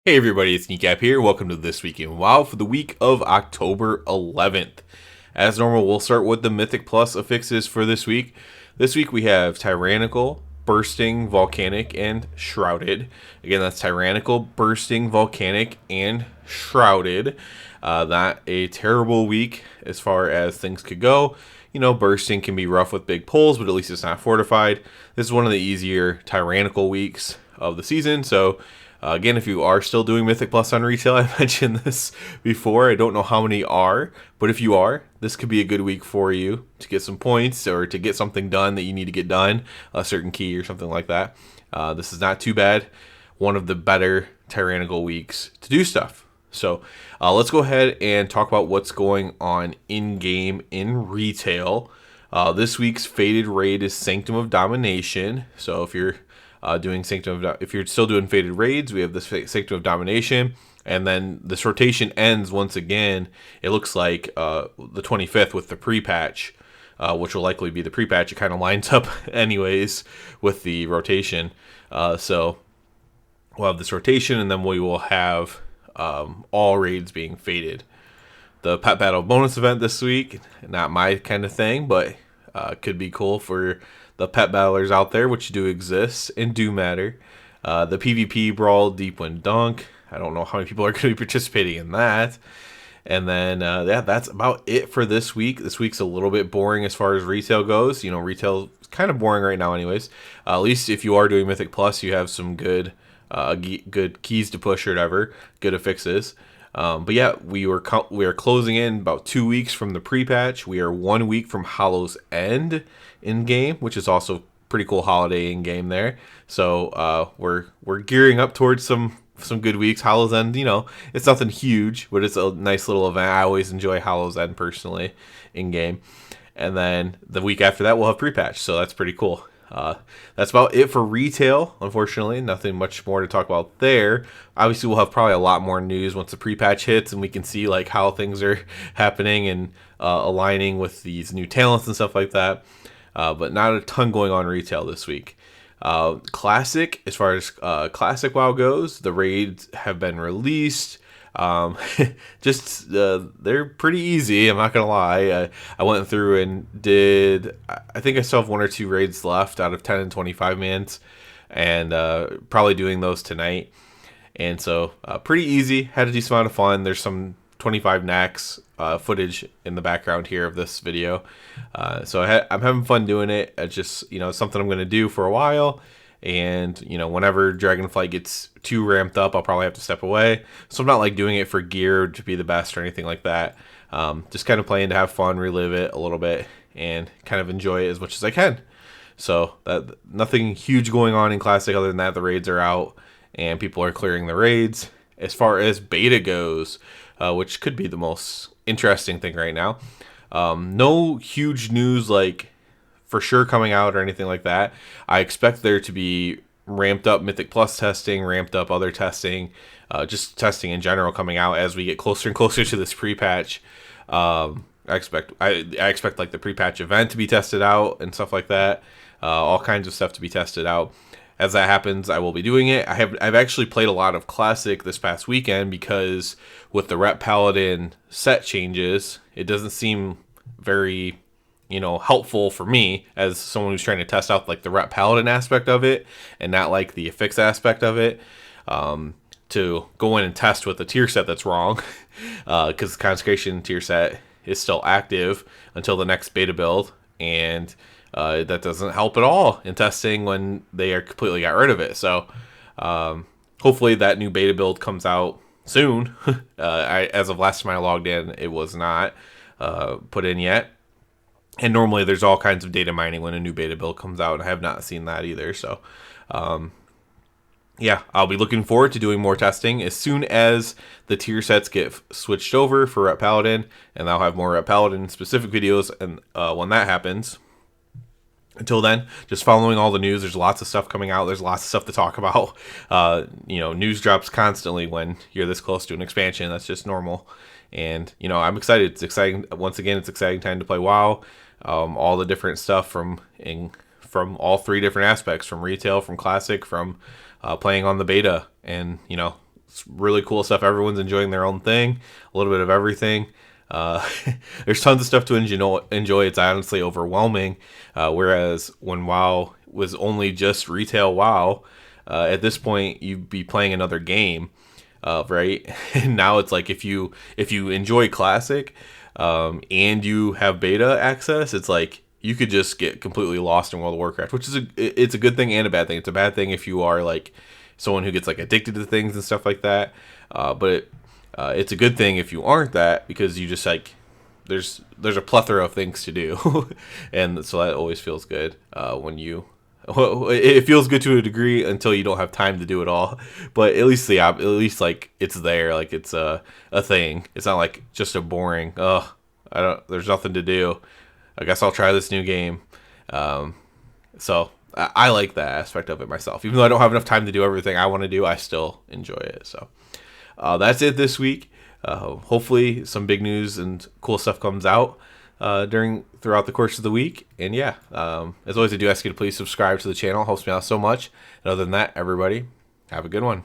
Hey everybody, it's Kneecap here. Welcome to This Week in WoW for the week of October 11th. As normal, we'll start with the Mythic Plus affixes for this week. This week we have Tyrannical, Bursting, Volcanic, and Shrouded. Again, that's Tyrannical, Bursting, Volcanic, and Shrouded. Not a terrible week as far as things could go. You know, Bursting can be rough with big pulls, but at least it's not fortified. This is one of the easier Tyrannical weeks of the season, so again, if you are still doing Mythic Plus on retail, I mentioned this before. I don't know how many are, but if you are, this could be a good week for you to get some points or to get something done that you need to get done, a certain key or something like that. This is not too bad. One of the better Tyrannical weeks to do stuff. So let's go ahead and talk about what's going on in-game in retail. This week's Fated Raid is Sanctum of Domination. So if you're if you're still doing Fated Raids, we have this Sanctum of Domination, and then this rotation ends once again. It looks like the 25th with the pre-patch, which will likely be the pre-patch. It kind of lines up anyways with the rotation. So we'll have this rotation, and then we will have all raids being fated. The Pet Battle bonus event this week, not my kind of thing, but could be cool for the pet battlers out there, which do exist and do matter. The PvP Brawl, Deep Wind Dunk. I don't know how many people are going to be participating in that. And then, that's about it for this week. This week's a little bit boring as far as retail goes. You know, retail is kind of boring right now anyways. At least if you are doing Mythic Plus, you have some good keys to push or whatever, good affixes. But yeah, we are closing in about 2 weeks from the pre-patch. We are 1 week from Hollow's End in game, which is also pretty cool holiday in game there. So we're gearing up towards some good weeks. Hollow's End, you know, it's nothing huge, but it's a nice little event. I always enjoy Hollow's End personally in game. And then the week after that, we'll have pre-patch, so that's pretty cool. That's about it for retail. Unfortunately, nothing much more to talk about there. Obviously, we'll have probably a lot more news once the pre-patch hits and we can see like how things are happening and aligning with these new talents and stuff like that. But not a ton going on retail this week. Classic, as far as Classic WoW goes, the raids have been released. They're pretty easy, I'm not gonna lie. I went through and did, I think I still have 1 or 2 raids left out of 10 and 25 mans, and probably doing those tonight. And so pretty easy, had a decent amount of fun. There's some 25 Nax footage in the background here of this video. So I'm having fun doing it. It's just, you know, something I'm gonna do for a while. And, you know, whenever Dragonflight gets too ramped up, I'll probably have to step away. So I'm not like doing it for gear to be the best or anything like that. Just kind of playing to have fun, relive it a little bit, and kind of enjoy it as much as I can. So that nothing huge going on in Classic other than that. The raids are out and people are clearing the raids. As far as beta goes, which could be the most interesting thing right now, no huge news like for sure coming out or anything like that. I expect there to be ramped up Mythic Plus testing, ramped up other testing, just testing in general coming out as we get closer and closer to this pre-patch. I expect like the pre-patch event to be tested out and stuff like that. All kinds of stuff to be tested out. As that happens, I will be doing it. I've actually played a lot of Classic this past weekend because with the Rep Paladin set changes, it doesn't seem very, you know, helpful for me as someone who's trying to test out like the Rep Paladin aspect of it and not like the affix aspect of it, to go in and test with the tier set that's wrong, because the Consecration tier set is still active until the next beta build, and that doesn't help at all in testing when they are completely got rid of it. So hopefully that new beta build comes out soon. As of last time I logged in, it was not put in yet. And normally there's all kinds of data mining when a new beta build comes out, and I have not seen that either. So, yeah, I'll be looking forward to doing more testing as soon as the tier sets get switched over for Rep Paladin, and I'll have more Rep Paladin specific videos and when that happens. Until then, just following all the news. There's lots of stuff coming out. There's lots of stuff to talk about. You know, news drops constantly when you're this close to an expansion. That's just normal. And, you know, I'm excited. It's exciting. Once again, it's exciting time to play WoW. All the different stuff from all 3 different aspects, from retail, from Classic, from playing on the beta, and, you know, It's really cool stuff. Everyone's enjoying their own thing, a little bit of everything. Uh, there's tons of stuff to enjoy. It's honestly overwhelming. Whereas when WoW was only just retail WoW, at this point you'd be playing another game, right? And now it's like if you enjoy Classic, and you have beta access, it's like you could just get completely lost in World of Warcraft, which is it's a good thing and a bad thing. It's a bad thing if you are like someone who gets like addicted to things and stuff like that. But it's a good thing if you aren't that, because you just like there's a plethora of things to do, and so that always feels good when you. Well, it feels good to a degree until you don't have time to do it all, but at least like it's there, like it's a thing. It's not like just a boring. I don't. There's nothing to do. I guess I'll try this new game. So I like that aspect of it myself. Even though I don't have enough time to do everything I want to do, I still enjoy it. So that's it this week. Hopefully some big news and cool stuff comes out throughout the course of the week. And yeah, as always, I do ask you to please subscribe to the channel. It helps me out so much. And other than that, everybody, have a good one.